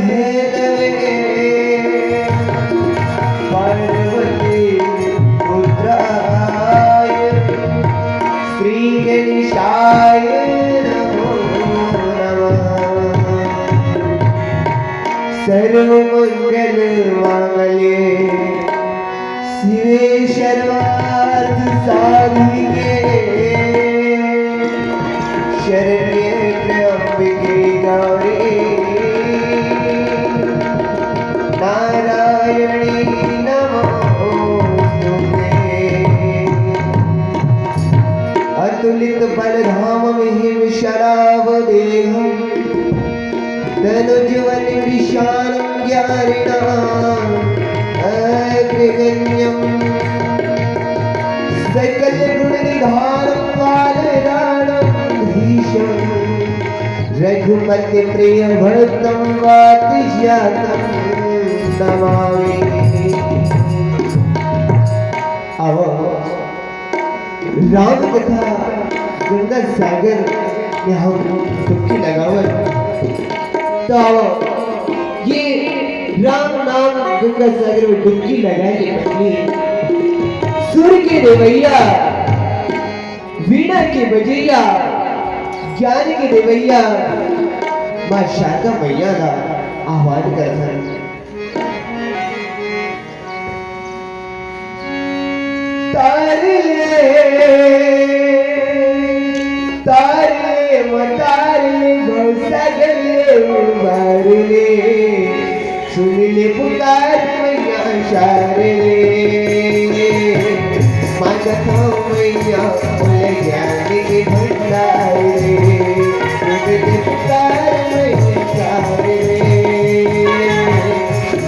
है नवे पार्वती पुत्राय श्री गणेशाय नमो नमः। सर्वमंगल मांगल्ये शिवे सर्वार्थ साधिके शरण्ये त्र्यंबके गौरी नारायणी नमोस्तुते। अतुलित बलधाम महिम शराब देहं तनुज्वल विशालं ज्ञानिनाम् अग्रगण्यं सकल गुणनिधानं कालराणं धीशं रघुपति प्रिय भरतं वातिजातं नमामि। आओ राम कथा गंगा सागर में हम डुबकी लगावर तो ये राम नाम गंगा सागर में डुबकी लगाएंगे पत्नी सुर के देवैया वीणा के बजैया ज्ञान के देवैया मां शारदा मैया का आह्वान करता है। तारे तारे मतारे भवसागर उबार ले सुन ले पुकार मैया शारे माँ कथा मैया बोले ज्ञान के भंडार सुन ले पुकार मैया शारे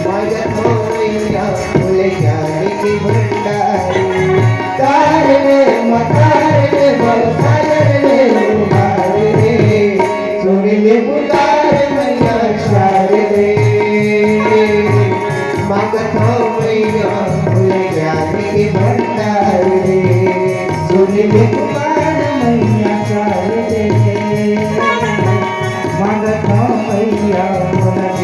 माँ कथा मैया बोले ज्ञान के भंडार। तारे मतारे भवसागर उबार ले सुन ले पुकार मैया शारे माँ कथा मैया बोले ज्ञान के भंडार सुन ले पुकार मैया शारदे माँ कथा मैया बोले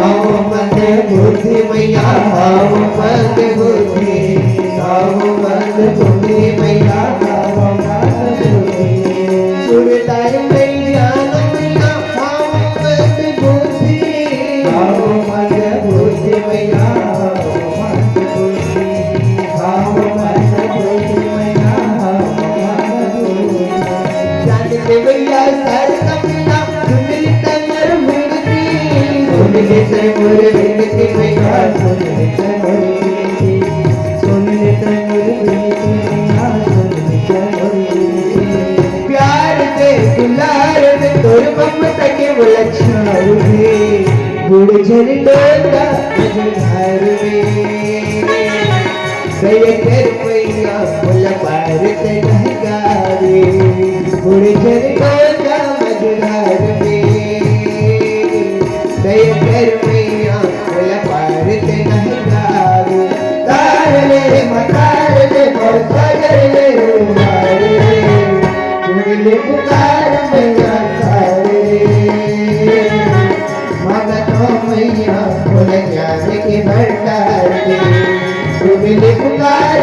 आओ मद बुद्धि मैया आओ मद बुद्धि आओ मद बुद्धि मैया आओ मद बुद्धि सुरताई मैया मैया आओ मद बुद्धि आओ मद बुद्धि मैया आओ मद बुद्धि आओ मद बुद्धि मैया आओ मद बुद्धि जानते मैया सर कपिला सुनिल तंगर मूर्ति सुनिल तंगर मूर्ति मैया सुनिल तंगर मूर्ति सुनिल तंगर मूर्ति मैया सुनिल तंगर मूर्ति प्यार दे दुलार दे तोर ममता के लक्षण रे गुड़ झर डोला मझधार में सय कर मैया बोला पार ते नहगारे गुड़ झर डोला मझधार में सय कर मैया बोला पार ते नहगारे तार ले मतार ले और सागर ले मारे तुझे पुकार मैया सारे मगतो मैया बोल ज्ञान के भंडार दे तुझे पुकार